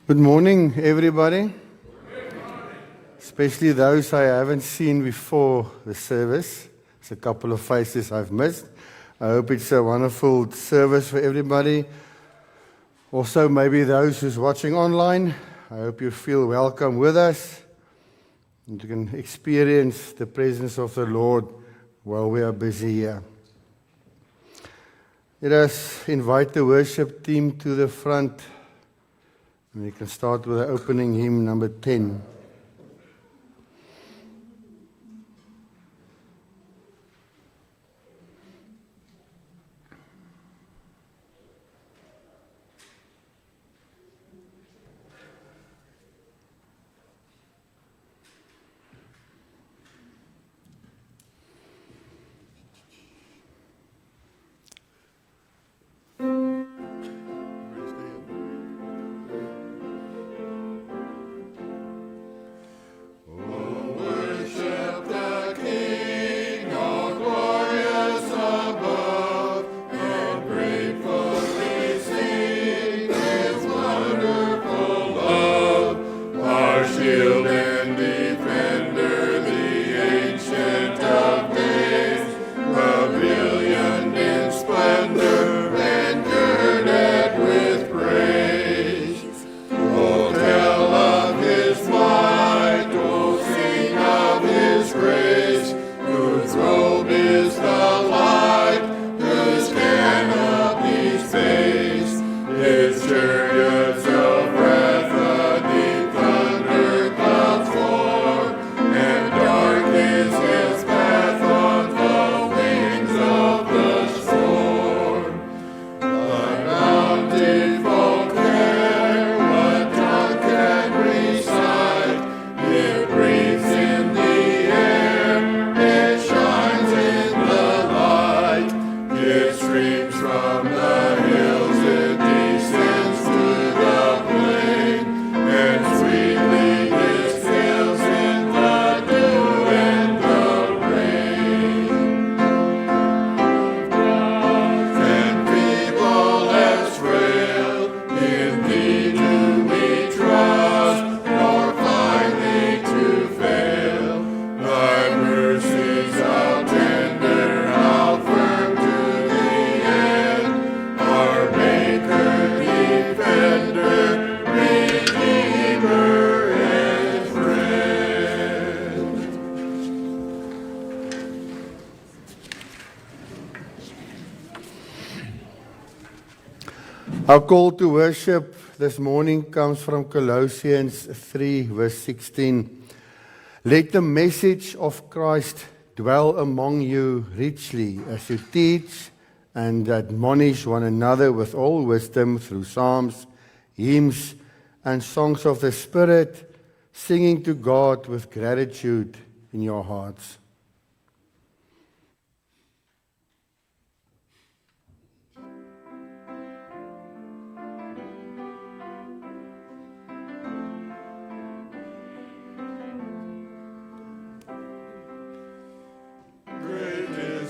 Good morning, everybody. Especially those I haven't seen before the service. There's a couple of faces I've missed. I hope it's a wonderful service for everybody. Also, maybe those who's watching online. I hope you feel welcome with us. And you can experience the presence of the Lord while we are busy here. Let us invite the worship team to the front. And we can start with the opening hymn number 10. Our call to worship this morning comes from Colossians 3, verse 16. Let the message of Christ dwell among you richly as you teach and admonish one another with all wisdom through psalms, hymns, and songs of the Spirit, singing to God with gratitude in your hearts.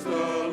Lord.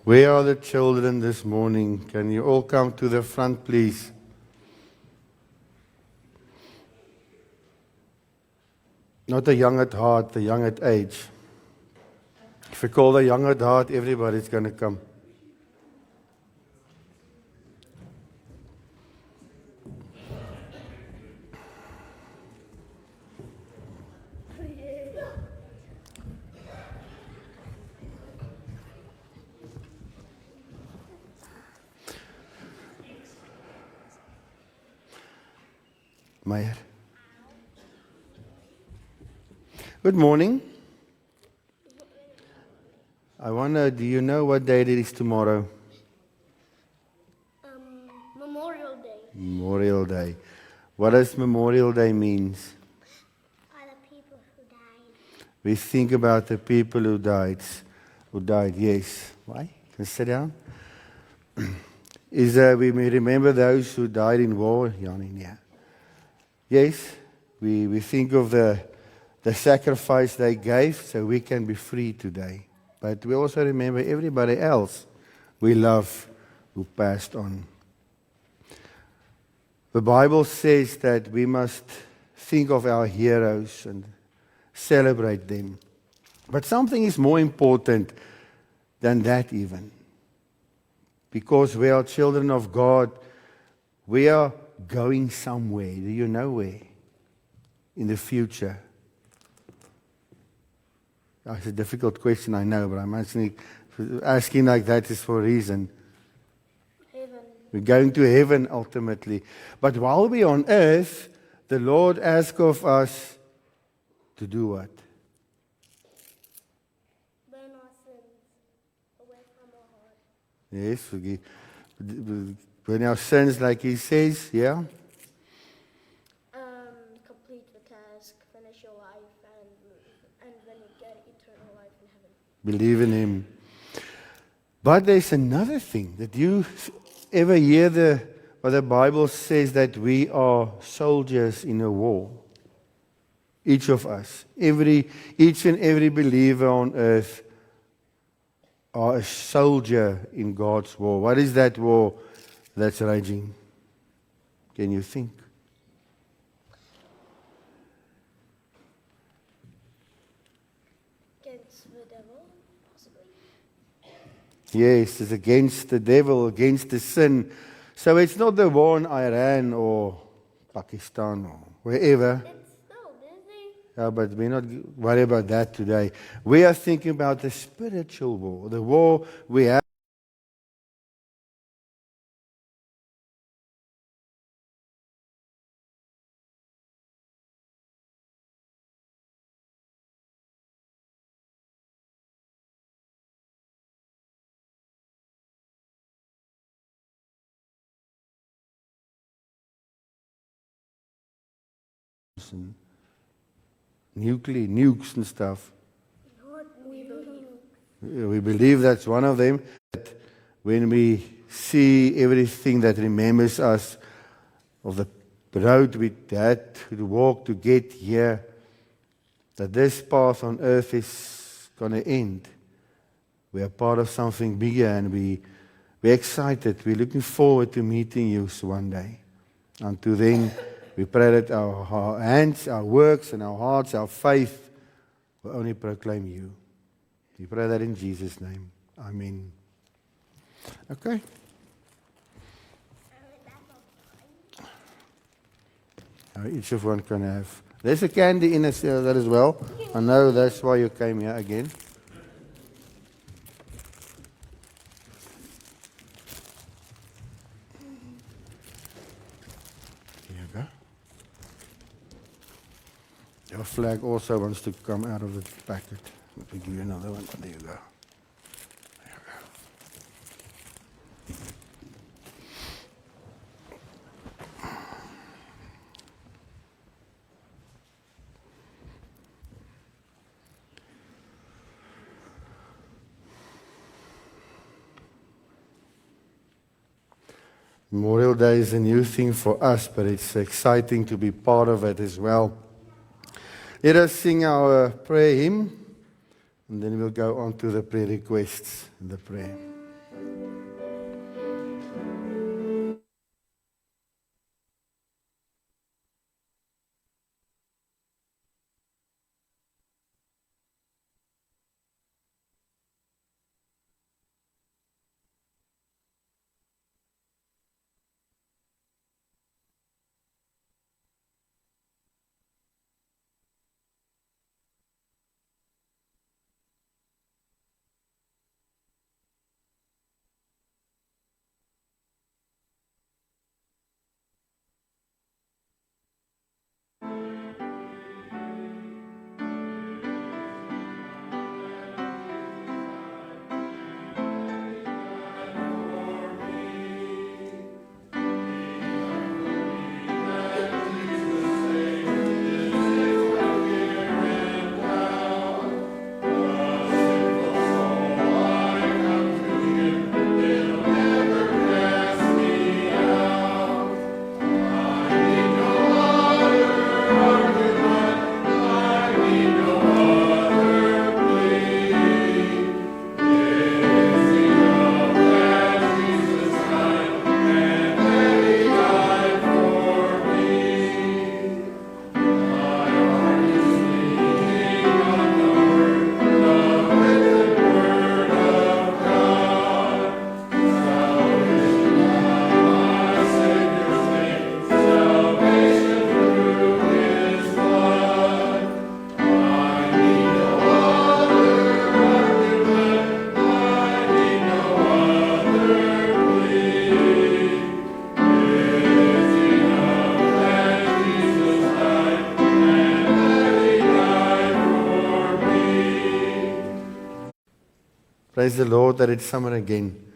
Where are the children this morning? Can you all come to the front, please? Not the young at heart, the young at age. If we call the young at heart, everybody's going to come. Meyer. Good morning. I wonder, do you know what day it is tomorrow? Memorial Day. Memorial Day. What does Memorial Day means? Are the people who died. We think about the people who died. Yes. Why? Can you sit down? We may remember those who died in war. Yeah. Yes, we think of the sacrifice they gave so we can be free today. But we also remember everybody else we love who passed on. The Bible says that we must think of our heroes and celebrate them. But something is more important than that even. Because we are children of God, we are going somewhere. Do you know where? In the future. That's a difficult question, I know, but I'm asking like that is for a reason. Heaven. We're going to heaven ultimately. But while we're on earth, the Lord asks of us to do what? Burn our sins away from our heart. Yes, forgive. Burn our sins, like He says, yeah? Complete the task, finish your life, and then you get eternal life in heaven. Believe in Him. But there's another thing that you ever hear what the Bible says, that we are soldiers in a war. Each of us, each and every believer on earth are a soldier in God's war. What is that war that's raging? Can you think? Against the devil, possibly. Yes, it's against the devil, against the sin. So it's not the war in Iran or Pakistan or wherever. It's so busy. Yeah, but we're not worried about that today. We are thinking about the spiritual war, the war we have. And nukes and stuff. We believe. We believe that's one of them. That when we see everything that remembers us of the road we had to walk to get here, that this path on earth is going to end. We are part of something bigger, and we're excited. We're looking forward to meeting you one day. Until then, we pray that our hands, our works, and our hearts, our faith will only proclaim you. We pray that in Jesus' name. Amen. Okay. Each of one can have. There's a candy in that as well. I know that's why you came here again. Here you go. Your flag also wants to come out of the packet. Let me give you another one. There you go. There you go. Memorial Day is a new thing for us, but it's exciting to be part of it as well. Let us sing our prayer hymn, and then we'll go on to the prayer requests and the prayer. praise the Lord that it's summer again.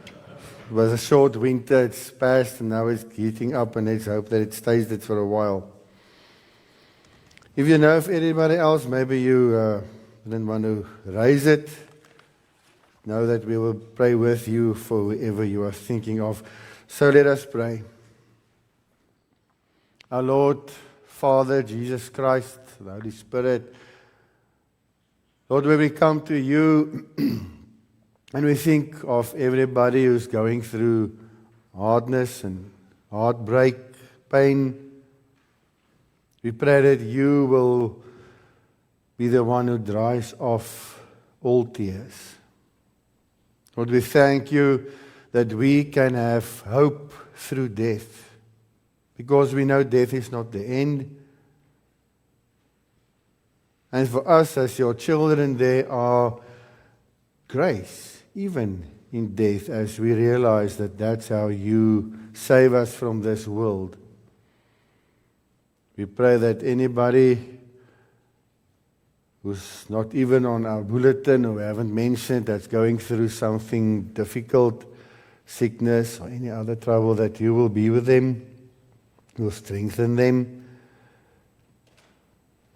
It was a short winter, it's passed, and now it's heating up, and let's hope that it stays that for a while. If you know of anybody else, maybe you didn't want to raise it, know that we will pray with you for whoever you are thinking of. So let us pray. Our Lord, Father, Jesus Christ, the Holy Spirit, Lord, when we come to you and we think of everybody who's going through hardness and heartbreak, pain, we pray that you will be the one who dries off all tears. Lord, we thank you that we can have hope through death, because we know death is not the end. And for us as your children, there are grace, even in death, as we realize that that's how you save us from this world. We pray that anybody who's not even on our bulletin or we haven't mentioned that's going through something difficult, sickness or any other trouble, that you will be with them, you will strengthen them,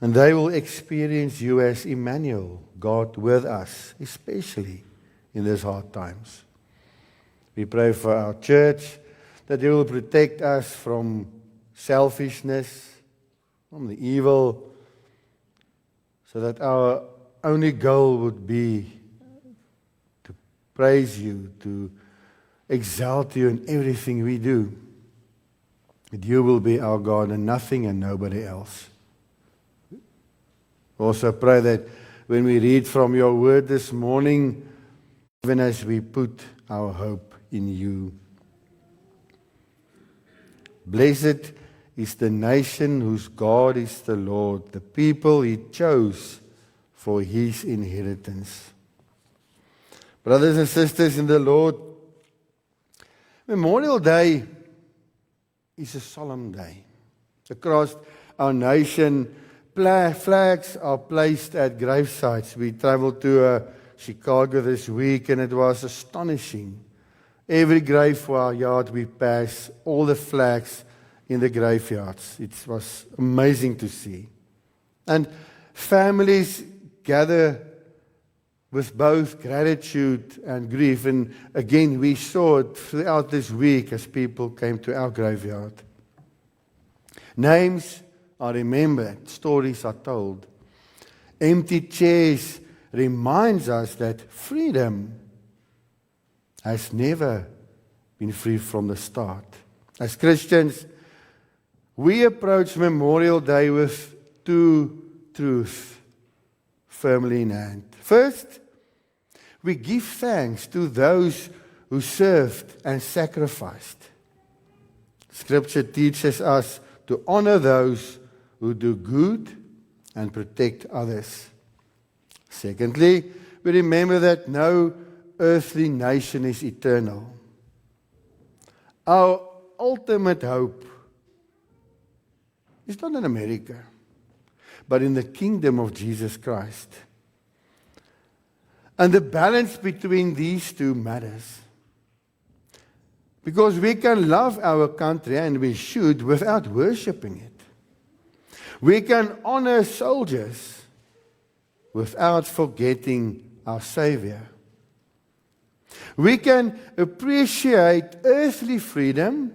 and they will experience you as Emmanuel, God with us, especially in these hard times. We pray for our church, that you will protect us from selfishness, from the evil, so that our only goal would be to praise you, to exalt you in everything we do. That you will be our God and nothing and nobody else. We also pray that when we read from your word this morning, even as we put our hope in you. Blessed is the nation whose God is the Lord, the people he chose for his inheritance. Brothers and sisters in the Lord, Memorial Day is a solemn day. Across our nation, flags are placed at gravesites. We traveled to Chicago this week, and it was astonishing. Every graveyard we pass, all the flags in the graveyards. It was amazing to see. And families gather with both gratitude and grief. And again, we saw it throughout this week as people came to our graveyard. Names are remembered, stories are told. Empty chairs reminds us that freedom has never been free from the start. As Christians, we approach Memorial Day with two truths firmly in hand. First, we give thanks to those who served and sacrificed. Scripture teaches us to honor those who do good and protect others. Secondly, we remember that no earthly nation is eternal. Our ultimate hope is not in America, but in the kingdom of Jesus Christ. And the balance between these two matters. Because we can love our country, and we should, without worshiping it. We can honor soldiers without forgetting our Savior. We can appreciate earthly freedom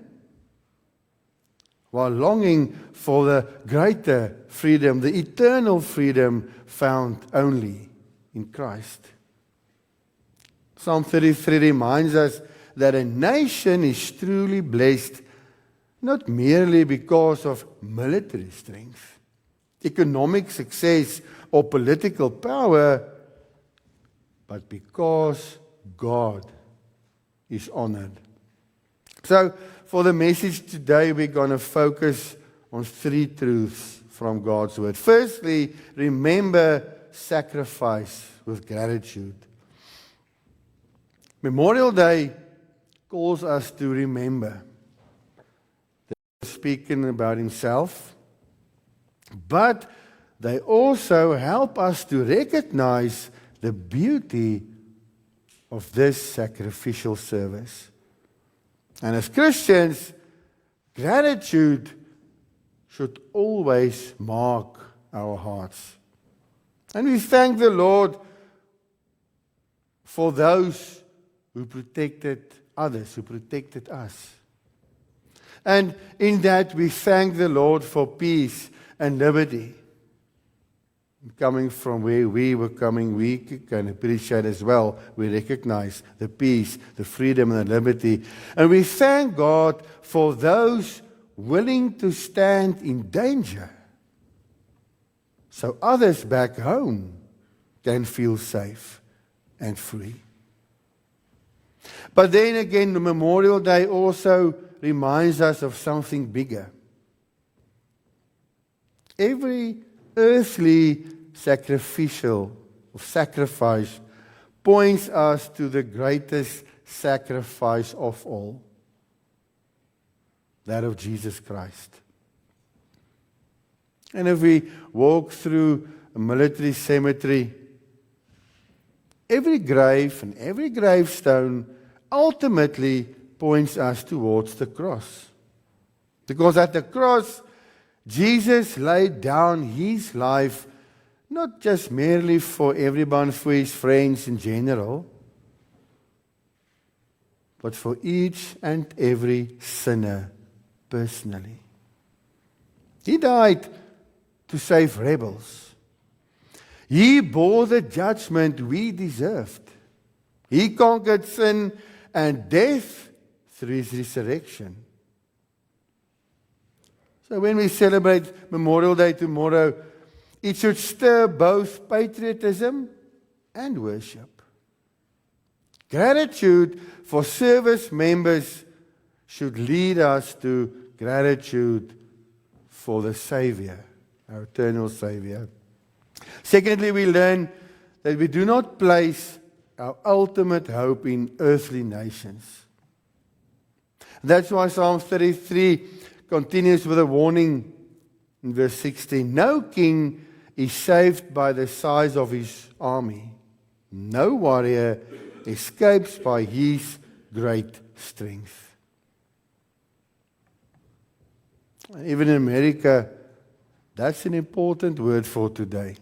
while longing for the greater freedom, the eternal freedom found only in Christ. Psalm 33 reminds us that a nation is truly blessed not merely because of military strength, economic success, or political power, but because God is honored. So, for the message today, we're going to focus on three truths from God's Word. Firstly, remember sacrifice with gratitude. Memorial Day calls us to remember. They're speaking about himself, but they also help us to recognize the beauty of this sacrificial service. And as Christians, gratitude should always mark our hearts. And we thank the Lord for those who protected others, who protected us. And in that we thank the Lord for peace and liberty. Coming from where we were coming, we can appreciate as well. We recognize the peace, the freedom, and the liberty. And we thank God for those willing to stand in danger, so others back home can feel safe and free. But then again, the Memorial Day also reminds us of something bigger. Every earthly sacrifice points us to the greatest sacrifice of all, that of Jesus Christ. And if we walk through a military cemetery, every grave and every gravestone ultimately points us towards the cross. Because at the cross, Jesus laid down his life, not just merely for everyone, for his friends in general, but for each and every sinner personally. He died to save rebels. He bore the judgment we deserved. He conquered sin and death through his resurrection. So when we celebrate Memorial Day tomorrow, it should stir both patriotism and worship. Gratitude for service members should lead us to gratitude for the Savior, our eternal Savior. Secondly, we learn that we do not place our ultimate hope in earthly nations. That's why Psalm 33 continues with a warning in verse 16. No king is saved by the size of his army. No warrior escapes by his great strength. Even in America, that's an important word for today.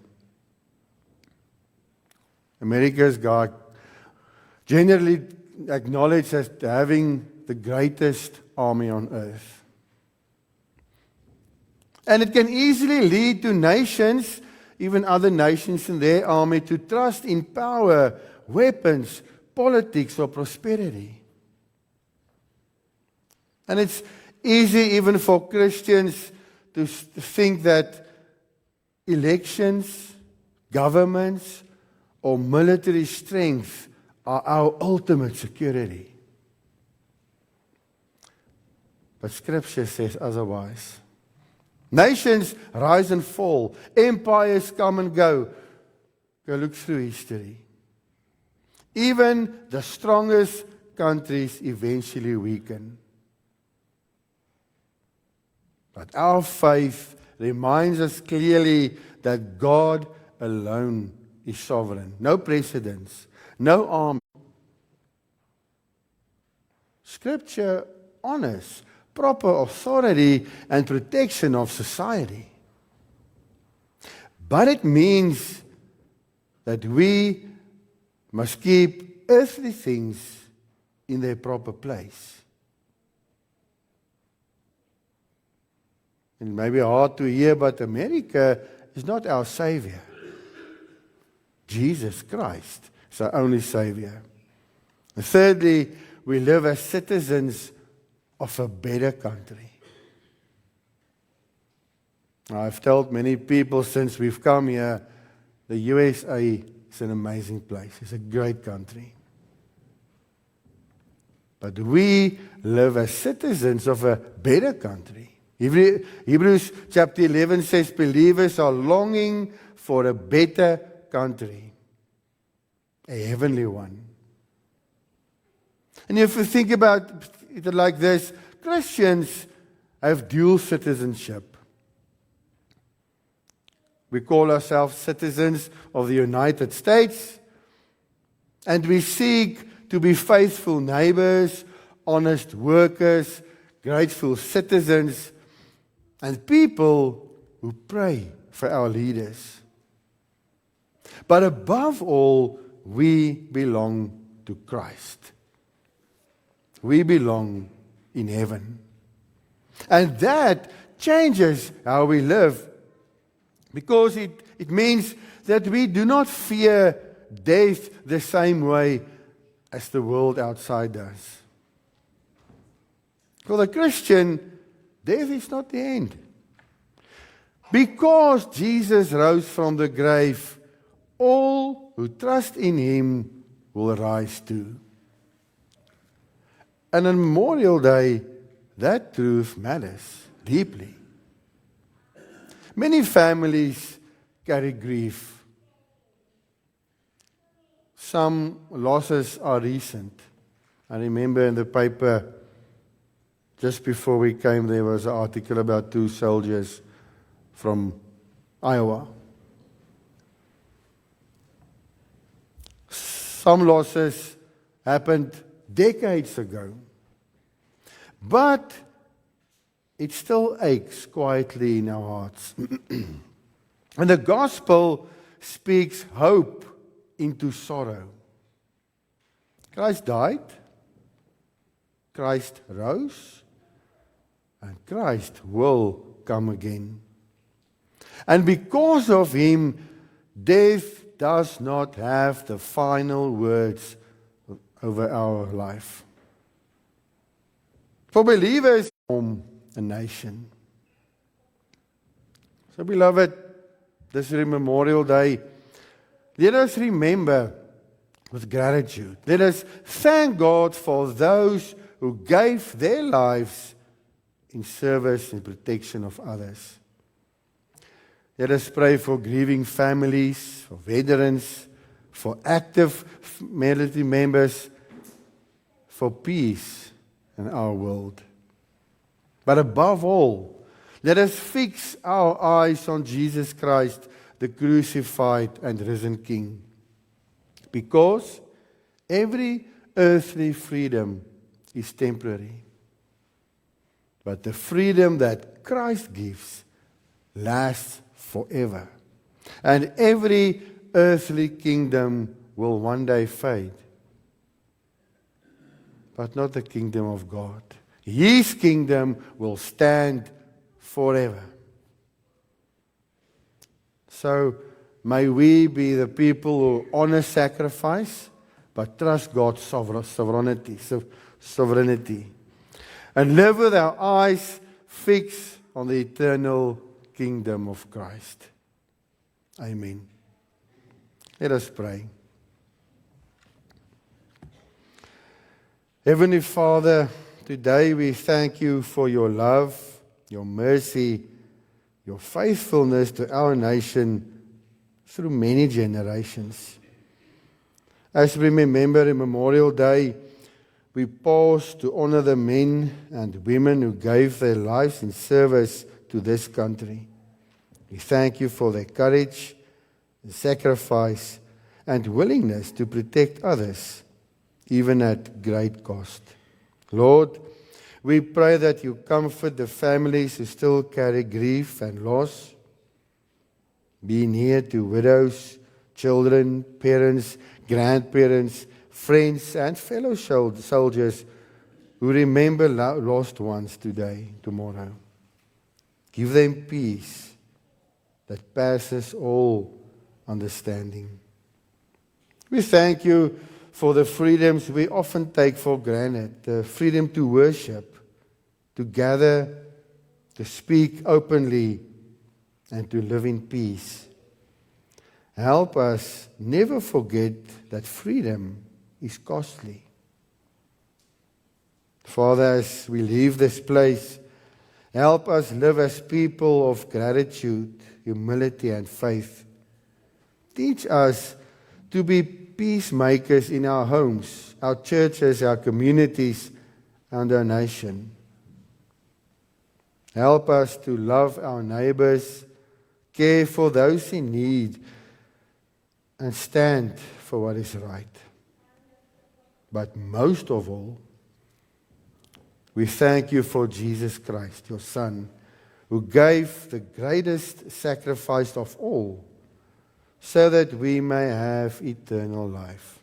America's got generally acknowledged as having the greatest army on earth. And it can easily lead to nations, even other nations in their army, to trust in power, weapons, politics, or prosperity. And it's easy even for Christians to think that elections, governments, or military strength are our ultimate security. But Scripture says otherwise. Nations rise and fall. Empires come and go. Go look through history. Even the strongest countries eventually weaken. But our faith reminds us clearly that God alone is sovereign. No precedents, no army. Scripture honors proper authority and protection of society. But it means that we must keep earthly things in their proper place. It may be hard to hear, but America is not our Savior. Jesus Christ is our only Savior. And thirdly, we live as citizens of a better country. Now, I've told many people since we've come here, the USA is an amazing place. It's a great country. But we live as citizens of a better country. Hebrews chapter 11 says believers are longing for a better country, a heavenly one. And if you think about it like this, Christians have dual citizenship. We call ourselves citizens of the United States And we seek to be faithful neighbors, honest workers, grateful citizens, and people who pray for our leaders. But above all, we belong to Christ. We belong in heaven. And that changes how we live, because it means that we do not fear death the same way as the world outside does. For the Christian, death is not the end. Because Jesus rose from the grave, all who trust in Him will rise too. And on Memorial Day, that truth matters deeply. Many families carry grief. Some losses are recent. I remember in the paper, just before we came, there was an article about 2 soldiers from Iowa. Some losses happened decades ago. But it still aches quietly in our hearts. And the gospel speaks hope into sorrow. Christ died, Christ rose, and Christ will come again. And because of Him, death does not have the final words over our life. For believers, form a nation. So, beloved, this Memorial Day, let us remember with gratitude. Let us thank God for those who gave their lives in service and protection of others. Let us pray for grieving families, for veterans, for active military members, for peace in our world. But above all, let us fix our eyes on Jesus Christ, the crucified and risen King. Because every earthly freedom is temporary. But the freedom that Christ gives lasts forever. And every earthly kingdom will one day fade. But not the kingdom of God. His kingdom will stand forever. So may we be the people who honor sacrifice, but trust God's sovereignty, and live with our eyes fixed on the eternal kingdom of Christ. Amen. Let us pray. Heavenly Father, today we thank you for your love, your mercy, your faithfulness to our nation through many generations. As we remember in Memorial Day, we pause to honor the men and women who gave their lives in service to this country. We thank you for their courage, their sacrifice, and willingness to protect others, even at great cost. Lord, we pray that you comfort the families who still carry grief and loss. Be near to widows, children, parents, grandparents, friends, and fellow soldiers who remember lost ones tomorrow. Give them peace that passes all understanding. We thank you for the freedoms we often take for granted, the freedom to worship, to gather, to speak openly, and to live in peace. Help us never forget that freedom is costly. Father, as we leave this place, help us live as people of gratitude, humility, and faith. Teach us to be peacemakers in our homes, our churches, our communities, and our nation. Help us to love our neighbors, care for those in need, and stand for what is right. But most of all, we thank you for Jesus Christ, your Son, who gave the greatest sacrifice of all, so that we may have eternal life.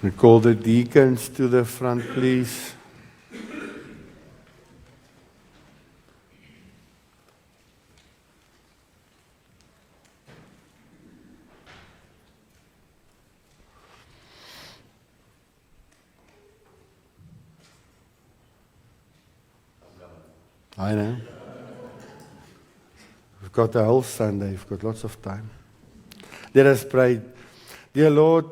We call the deacons to the front, please. I know. We've got the whole Sunday. We've got lots of time. Let us pray. Dear Lord,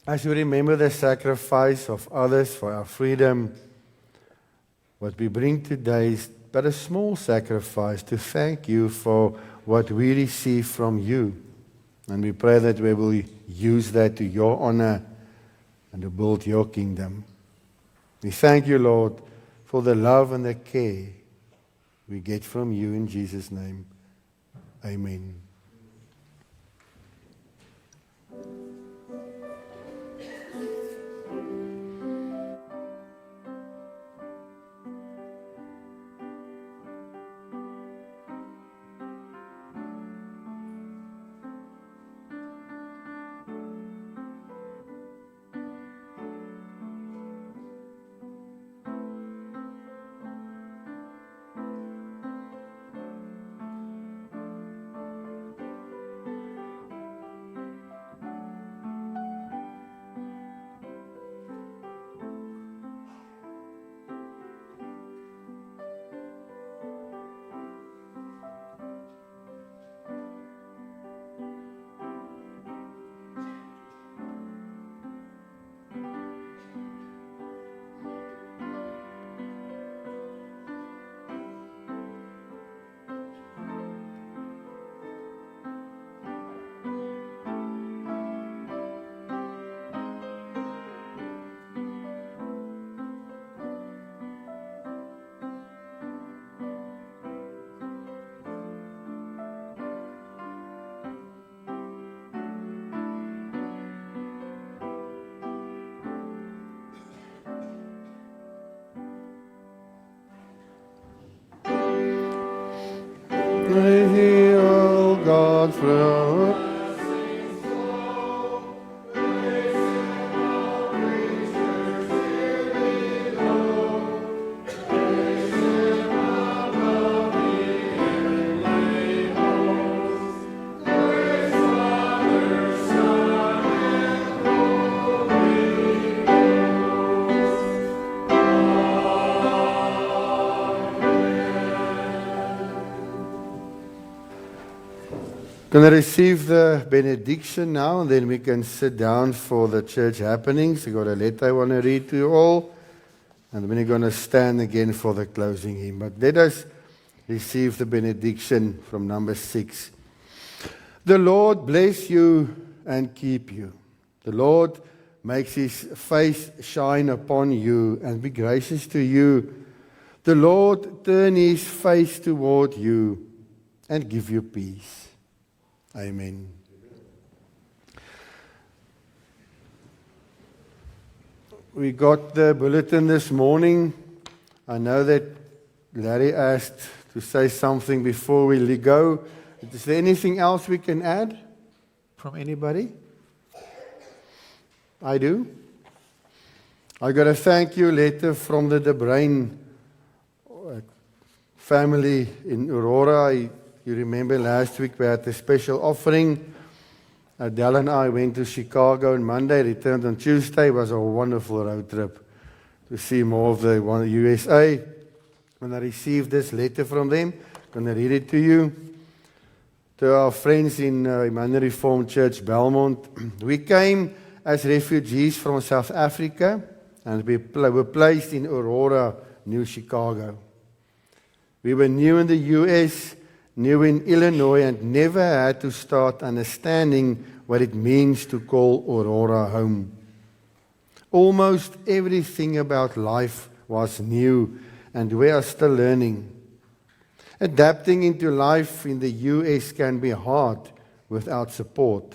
as we remember the sacrifice of others for our freedom, what we bring today is but a small sacrifice to thank you for what we receive from you. And we pray that we will use that to your honor and to build your kingdom. We thank you, Lord, for the love and the care we get from you in Jesus' name. Amen. Praise thee, O God, from Going to receive the benediction now, and then we can sit down for the church happenings. I got a letter I want to read to you all, and then we're going to stand again for the closing hymn. But let us receive the benediction from number 6. The Lord bless you and keep you. The Lord makes his face shine upon you and be gracious to you. The Lord turn his face toward you and give you peace. Amen. We got the bulletin this morning. I know that Larry asked to say something before we go. Is there anything else we can add from anybody? I do. I got a thank you letter from the De Bruin family in Aurora. You remember last week we had a special offering. Adele and I went to Chicago on Monday, returned on Tuesday. It was a wonderful road trip to see more of the USA. When I received this letter from them, I'm going to read it to you. To our friends in Emmanuel Reformed Church, Belmont. We came as refugees from South Africa and we were placed in Aurora, New Chicago. We were new in the US, new in Illinois, and never had to start understanding what it means to call Aurora home. Almost everything about life was new, and we are still learning. Adapting into life in the US can be hard without support.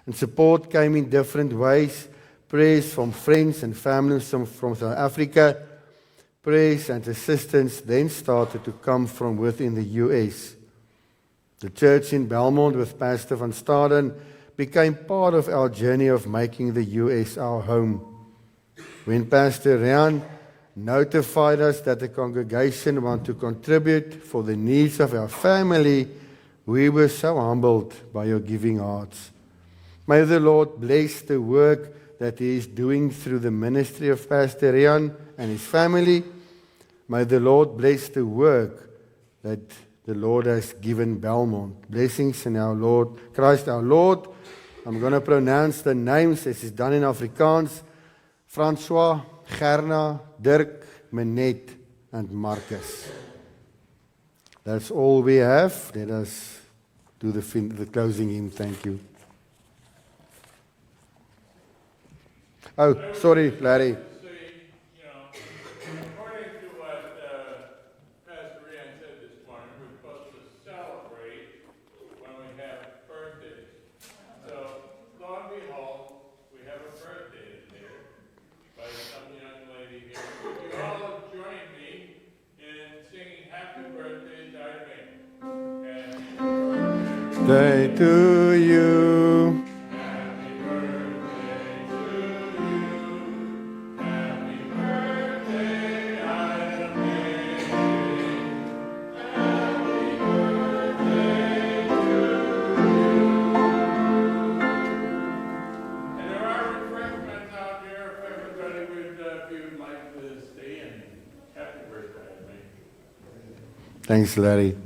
And support came in different ways. Prayers from friends and families from South Africa. Prayers and assistance then started to come from within the US. The church in Belmont with Pastor Van Staden became part of our journey of making the US our home. When Pastor Rian notified us that the congregation wanted to contribute for the needs of our family, we were so humbled by your giving hearts. May the Lord bless the work that He is doing through the ministry of Pastor Rian and his family. May the Lord bless the work that the Lord has given Belmont. Blessings in our Lord, Christ our Lord. I'm going to pronounce the names as is done in Afrikaans. François, Gerna, Dirk, Manette, and Marcus. That's all we have. Let us do the closing hymn. Thank you. Oh, sorry, Larry. According to what Pastor Rian said this morning, we're supposed to celebrate when we have birthdays. So, lo and behold, we have a birthday today by some young lady here. Would you all join me in singing Happy Birthday, Darlene? And Day to you. Thanks, Larry.